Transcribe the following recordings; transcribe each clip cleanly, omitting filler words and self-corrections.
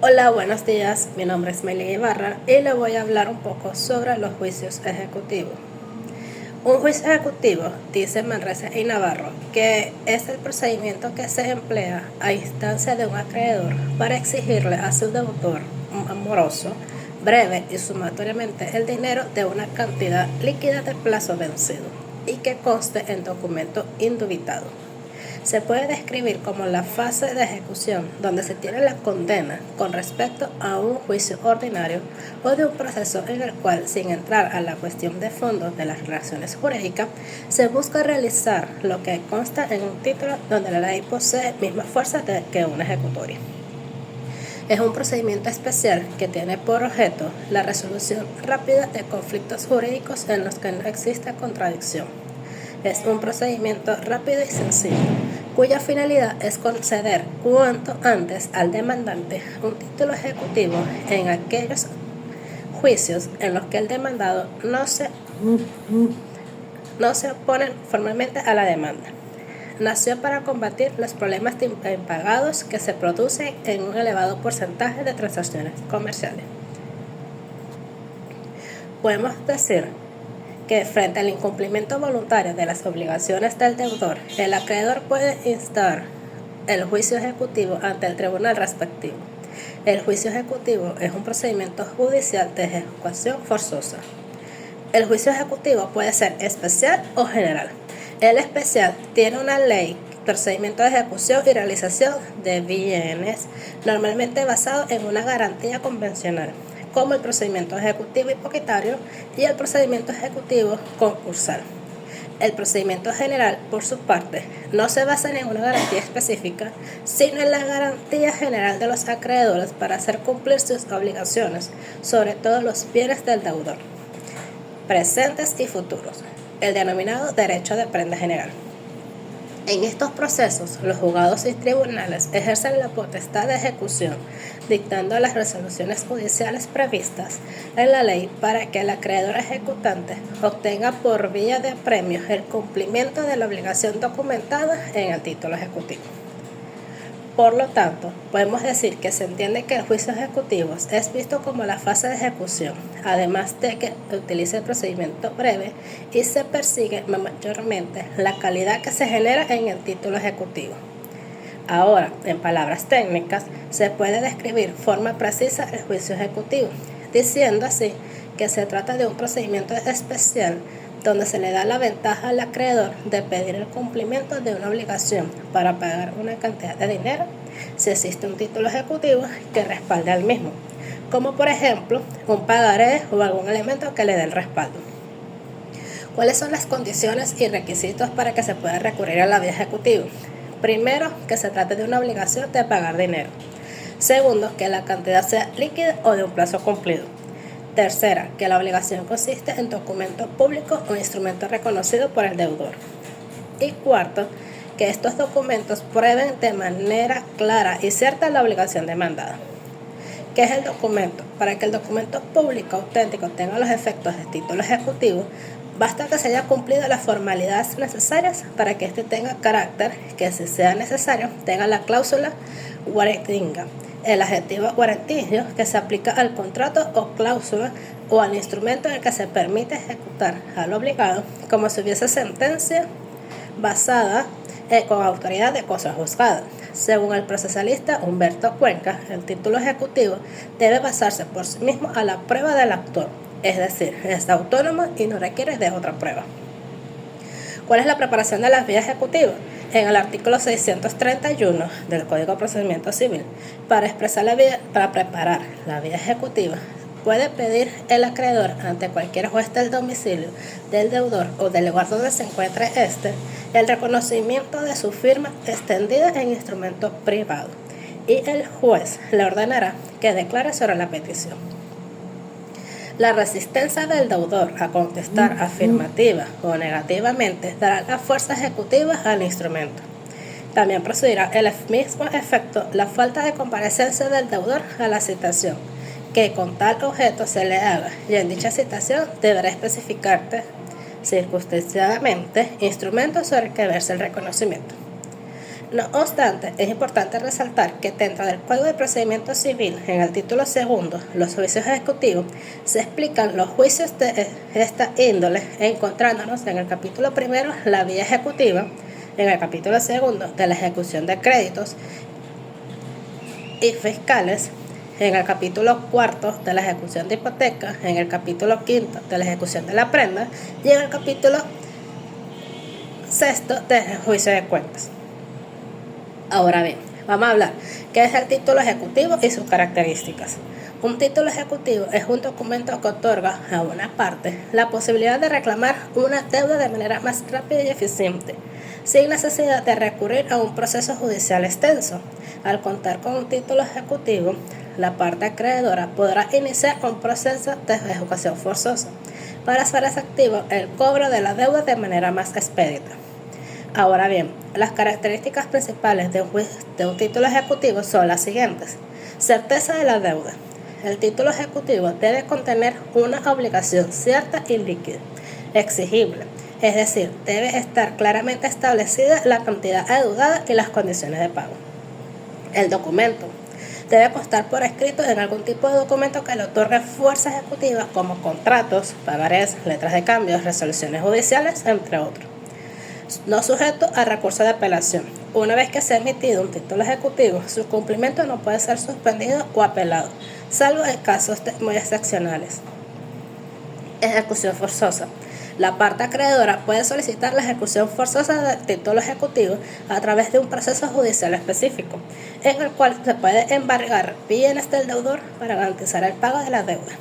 Hola, buenos días. Mi nombre es Meli Ibarra y le voy a hablar un poco sobre los juicios ejecutivos. Un juicio ejecutivo, dice Manresa y Navarro, que es el procedimiento que se emplea a instancia de un acreedor para exigirle a su deudor moroso breve y sumatoriamente el dinero de una cantidad líquida de plazo vencido y que conste en documento indubitado. Se puede describir como la fase de ejecución donde se tiene la condena con respecto a un juicio ordinario o de un proceso en el cual, sin entrar a la cuestión de fondo de las relaciones jurídicas, se busca realizar lo que consta en un título donde la ley posee misma fuerza que una ejecutoria. Es un procedimiento especial que tiene por objeto la resolución rápida de conflictos jurídicos en los que no existe contradicción. Es un procedimiento rápido y sencillo, cuya finalidad es conceder cuanto antes al demandante un título ejecutivo en aquellos juicios en los que el demandado no se opone formalmente a la demanda. Nació para combatir los problemas de impagados que se producen en un elevado porcentaje de transacciones comerciales. Podemos decir que frente al incumplimiento voluntario de las obligaciones del deudor, el acreedor puede instar el juicio ejecutivo ante el tribunal respectivo. El juicio ejecutivo es un procedimiento judicial de ejecución forzosa. El juicio ejecutivo puede ser especial o general. El especial tiene una ley, procedimiento de ejecución y realización de bienes, normalmente basado en una garantía convencional, como el procedimiento ejecutivo hipotecario y el procedimiento ejecutivo concursal. El procedimiento general, por su parte, no se basa en una garantía específica, sino en la garantía general de los acreedores para hacer cumplir sus obligaciones, sobre todo los bienes del deudor, presentes y futuros, el denominado derecho de prenda general. En estos procesos, los juzgados y tribunales ejercen la potestad de ejecución, dictando las resoluciones judiciales previstas en la ley para que el acreedor ejecutante obtenga por vía de premio el cumplimiento de la obligación documentada en el título ejecutivo. Por lo tanto, podemos decir que se entiende que el juicio ejecutivo es visto como la fase de ejecución, además de que utiliza el procedimiento breve y se persigue mayormente la calidad que se genera en el título ejecutivo. Ahora, en palabras técnicas, se puede describir de forma precisa el juicio ejecutivo, diciendo así que se trata de un procedimiento especial donde se le da la ventaja al acreedor de pedir el cumplimiento de una obligación para pagar una cantidad de dinero si existe un título ejecutivo que respalde al mismo, como por ejemplo un pagaré o algún elemento que le dé el respaldo. ¿Cuáles son las condiciones y requisitos para que se pueda recurrir a la vía ejecutiva? Primero, que se trate de una obligación de pagar dinero. Segundo, que la cantidad sea líquida o de un plazo cumplido. Tercera, que la obligación consiste en documento público o instrumento reconocido por el deudor. Y cuarto, que estos documentos prueben de manera clara y cierta la obligación demandada. ¿Qué es el documento? Para que el documento público auténtico tenga los efectos de título ejecutivo, basta que se haya cumplido las formalidades necesarias para que éste tenga carácter, que si sea necesario tenga la cláusula guarantinga, el adjetivo guarantigio que se aplica al contrato o cláusula o al instrumento en el que se permite ejecutar al obligado, como si hubiese sentencia basada con autoridad de cosa juzgada. Según el procesalista Humberto Cuenca, el título ejecutivo debe basarse por sí mismo a la prueba del autor, es decir, es autónomo y no requiere de otra prueba. ¿Cuál es la preparación de las vías ejecutivas? En el artículo 631 del Código de Procedimiento Civil, para preparar la vía ejecutiva, puede pedir el acreedor ante cualquier juez del domicilio del deudor o del lugar donde se encuentre éste el reconocimiento de su firma extendida en instrumento privado, y el juez le ordenará que declare sobre la petición. La resistencia del deudor a contestar afirmativa o negativamente dará la fuerza ejecutiva al instrumento. También producirá el mismo efecto la falta de comparecencia del deudor a la citación, que con tal objeto se le haga, y en dicha citación deberá especificarte circunstanciadamente instrumentos sobre el que verse el reconocimiento. No obstante, es importante resaltar que dentro del Código de Procedimiento Civil, en el título segundo, los juicios ejecutivos, se explican los juicios de esta índole, encontrándonos en el capítulo primero la vía ejecutiva, en el capítulo segundo de la ejecución de créditos y fiscales, en el capítulo cuarto de la ejecución de hipoteca, en el capítulo quinto de la ejecución de la prenda y en el capítulo sexto del juicio de cuentas. Ahora bien, vamos a hablar qué es el título ejecutivo y sus características. Un título ejecutivo es un documento que otorga a una parte la posibilidad de reclamar una deuda de manera más rápida y eficiente, sin necesidad de recurrir a un proceso judicial extenso. Al contar con un título ejecutivo, la parte acreedora podrá iniciar un proceso de ejecución forzosa para hacer efectivo el cobro de la deuda de manera más expedita. Ahora bien, las características principales de un título ejecutivo son las siguientes. Certeza de la deuda. El título ejecutivo debe contener una obligación cierta y líquida, exigible, es decir, debe estar claramente establecida la cantidad adeudada y las condiciones de pago. El documento debe constar por escrito en algún tipo de documento que le otorgue fuerza ejecutiva como contratos, pagarés, letras de cambio, resoluciones judiciales, entre otros. No sujeto a recurso de apelación. Una vez que se ha emitido un título ejecutivo, su cumplimiento no puede ser suspendido o apelado, salvo en casos muy excepcionales. Ejecución forzosa. La parte acreedora puede solicitar la ejecución forzosa del título ejecutivo a través de un proceso judicial específico, en el cual se puede embargar bienes del deudor para garantizar el pago de la deuda.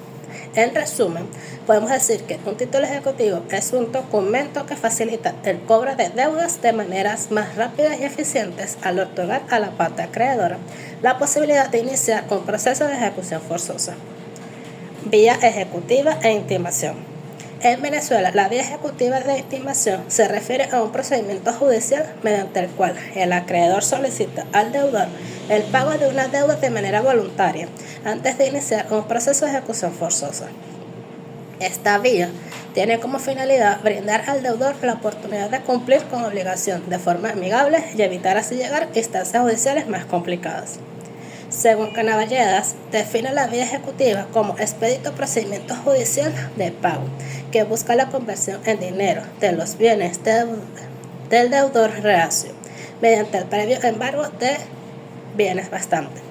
En resumen, podemos decir que un título ejecutivo es un documento que facilita el cobro de deudas de maneras más rápidas y eficientes al otorgar a la parte acreedora la posibilidad de iniciar un proceso de ejecución forzosa. Vía ejecutiva e intimación. En Venezuela, la vía ejecutiva de intimación se refiere a un procedimiento judicial mediante el cual el acreedor solicita al deudor el pago de una deuda de manera voluntaria antes de iniciar un proceso de ejecución forzosa. Esta vía tiene como finalidad brindar al deudor la oportunidad de cumplir con obligación de forma amigable y evitar así llegar a instancias judiciales más complicadas. Según Canavalledas, define la vía ejecutiva como expedito procedimiento judicial de pago, que busca la conversión en dinero de los bienes del deudor reacio, mediante el previo embargo de bienes bastantes.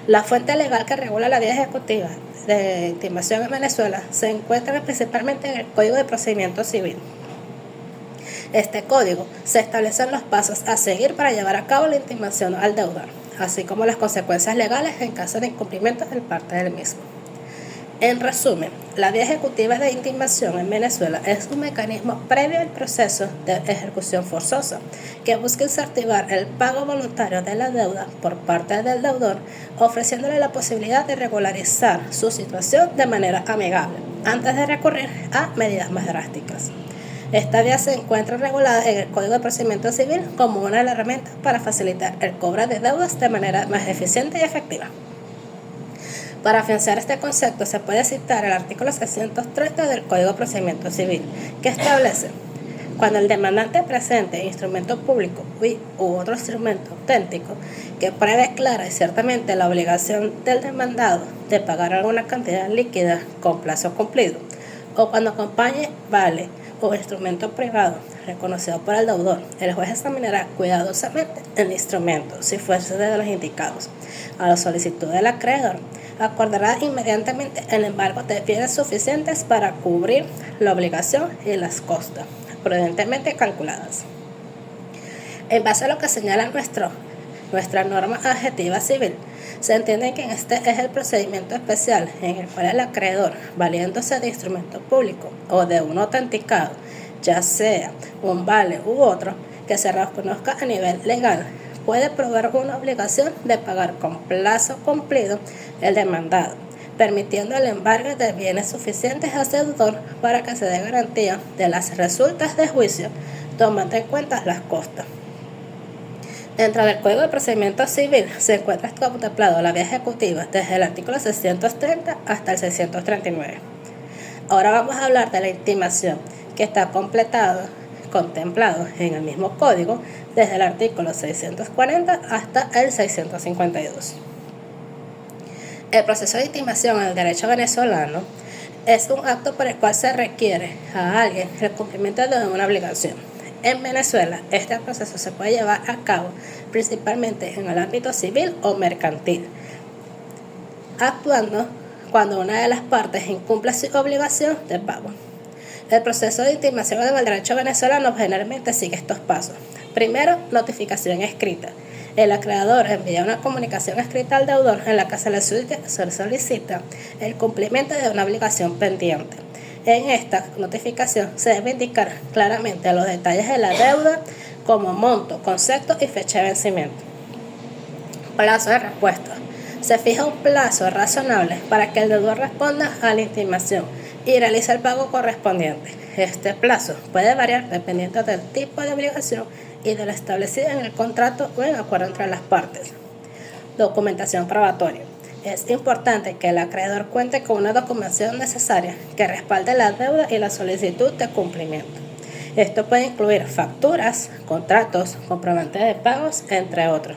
La fuente legal que regula la vía ejecutiva de intimación en Venezuela se encuentra principalmente en el Código de Procedimiento Civil. Este código se establecen los pasos a seguir para llevar a cabo la intimación al deudor, así como las consecuencias legales en caso de incumplimiento del parte del mismo. En resumen, la vía ejecutiva de intimación en Venezuela es un mecanismo previo al proceso de ejecución forzosa que busca incentivar el pago voluntario de la deuda por parte del deudor, ofreciéndole la posibilidad de regularizar su situación de manera amigable antes de recurrir a medidas más drásticas. Esta vía se encuentra regulada en el Código de Procedimiento Civil como una de las herramientas para facilitar el cobro de deudas de manera más eficiente y efectiva. Para afianzar este concepto se puede citar el artículo 630 del Código de Procedimiento Civil, que establece: cuando el demandante presente instrumento público u otro instrumento auténtico que pruebe clara y ciertamente la obligación del demandado de pagar alguna cantidad líquida con plazo cumplido, o cuando acompañe vale o instrumento privado reconocido por el deudor, el juez examinará cuidadosamente el instrumento, si fuese de los indicados, a la solicitud del acreedor, acordará inmediatamente el embargo de bienes suficientes para cubrir la obligación y las costas, prudentemente calculadas. En base a lo que señala nuestra norma adjetiva civil, se entiende que este es el procedimiento especial en el cual el acreedor, valiéndose de instrumento público o de un autenticado, ya sea un vale u otro, que se reconozca a nivel legal, puede probar una obligación de pagar con plazo cumplido el demandado, permitiendo el embargo de bienes suficientes al deudor para que se dé garantía de las resultas de juicio, tomando en cuenta las costas. Dentro del Código de Procedimiento Civil se encuentra contemplado la vía ejecutiva desde el artículo 630 hasta el 639. Ahora vamos a hablar de la intimación, que está completada contemplados en el mismo código desde el artículo 640 hasta el 652. El proceso de intimación en el derecho venezolano es un acto por el cual se requiere a alguien el cumplimiento de una obligación. En Venezuela, este proceso se puede llevar a cabo principalmente en el ámbito civil o mercantil, actuando cuando una de las partes incumple su obligación de pago. El proceso de intimación en el derecho venezolano generalmente sigue estos pasos. Primero, notificación escrita. El acreedor envía una comunicación escrita al deudor en la que se le solicita el cumplimiento de una obligación pendiente. En esta notificación se debe indicar claramente los detalles de la deuda como monto, concepto y fecha de vencimiento. Plazo de respuesta. Se fija un plazo razonable para que el deudor responda a la intimación y realice el pago correspondiente. Este plazo puede variar dependiendo del tipo de obligación y de lo establecido en el contrato o en acuerdo entre las partes. Documentación probatoria. Es importante que el acreedor cuente con una documentación necesaria que respalde la deuda y la solicitud de cumplimiento. Esto puede incluir facturas, contratos, comprobantes de pagos, entre otros.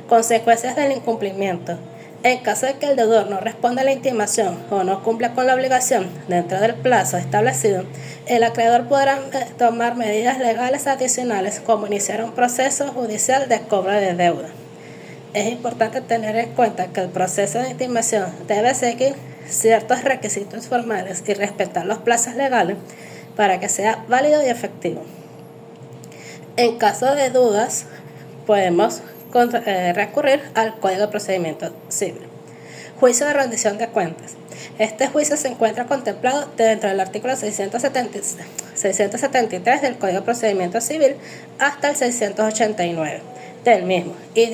Consecuencias del incumplimiento. En caso de que el deudor no responda a la intimación o no cumpla con la obligación dentro del plazo establecido, el acreedor podrá tomar medidas legales adicionales como iniciar un proceso judicial de cobro de deuda. Es importante tener en cuenta que el proceso de intimación debe seguir ciertos requisitos formales y respetar los plazos legales para que sea válido y efectivo. En caso de dudas, podemos recurrir al Código de Procedimiento Civil. Juicio de rendición de cuentas. Este juicio se encuentra contemplado dentro del artículo 673 del Código de Procedimiento Civil hasta el 689 del mismo, y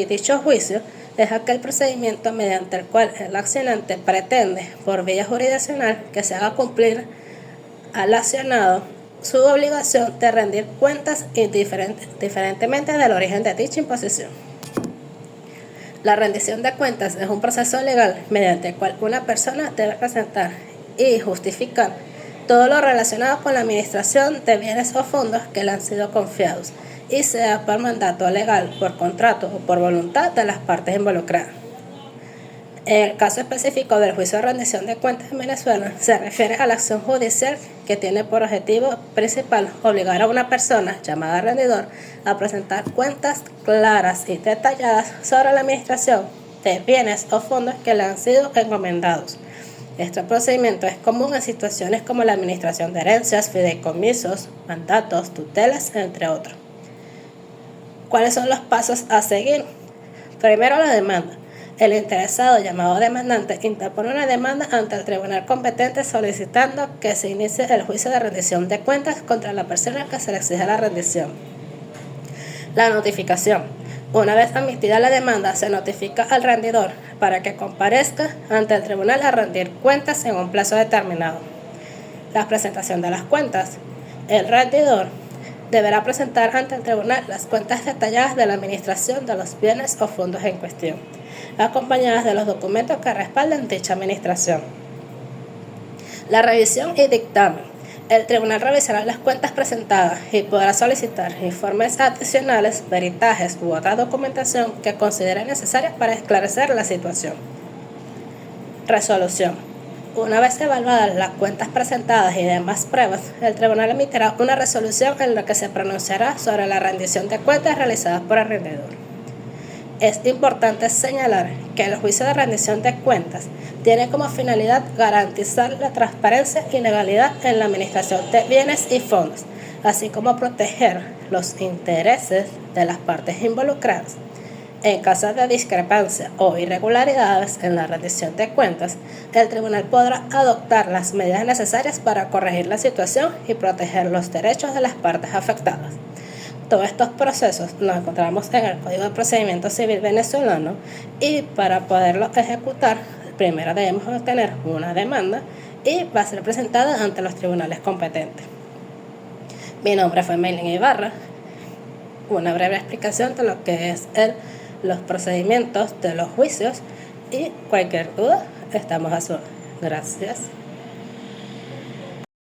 dicho juicio es aquel procedimiento mediante el cual el accionante pretende, por vía jurisdiccional, que se haga cumplir al accionado su obligación de rendir cuentas indiferentemente del origen de dicha imposición. La rendición de cuentas es un proceso legal mediante el cual una persona debe presentar y justificar todo lo relacionado con la administración de bienes o fondos que le han sido confiados, y sea por mandato legal, por contrato o por voluntad de las partes involucradas. En el caso específico del juicio de rendición de cuentas en Venezuela, se refiere a la acción judicial que tiene por objetivo principal obligar a una persona llamada rendidor a presentar cuentas claras y detalladas sobre la administración de bienes o fondos que le han sido encomendados. Este procedimiento es común en situaciones como la administración de herencias, fideicomisos, mandatos, tutelas, entre otros. ¿Cuáles son los pasos a seguir? Primero, la demanda. El interesado, llamado demandante, interpone una demanda ante el tribunal competente solicitando que se inicie el juicio de rendición de cuentas contra la persona que se le exige la rendición. La notificación. Una vez admitida la demanda, se notifica al rendidor para que comparezca ante el tribunal a rendir cuentas en un plazo determinado. La presentación de las cuentas. El rendidor deberá presentar ante el tribunal las cuentas detalladas de la administración de los bienes o fondos en cuestión, acompañadas de los documentos que respalden dicha administración. La revisión y dictamen. El tribunal revisará las cuentas presentadas y podrá solicitar informes adicionales, peritajes u otra documentación que considere necesaria para esclarecer la situación. Resolución. Una vez evaluadas las cuentas presentadas y demás pruebas, el tribunal emitirá una resolución en la que se pronunciará sobre la rendición de cuentas realizadas por el rendidor. Es importante señalar que el juicio de rendición de cuentas tiene como finalidad garantizar la transparencia y legalidad en la administración de bienes y fondos, así como proteger los intereses de las partes involucradas. En caso de discrepancia o irregularidades en la rendición de cuentas, el tribunal podrá adoptar las medidas necesarias para corregir la situación y proteger los derechos de las partes afectadas. Todos estos procesos los encontramos en el Código de Procedimiento Civil venezolano, y para poderlo ejecutar, primero debemos obtener una demanda y va a ser presentada ante los tribunales competentes. Mi nombre fue Maylin Ibarra. Una breve explicación de lo que es los procedimientos de los juicios, y cualquier duda estamos a su orden. Gracias.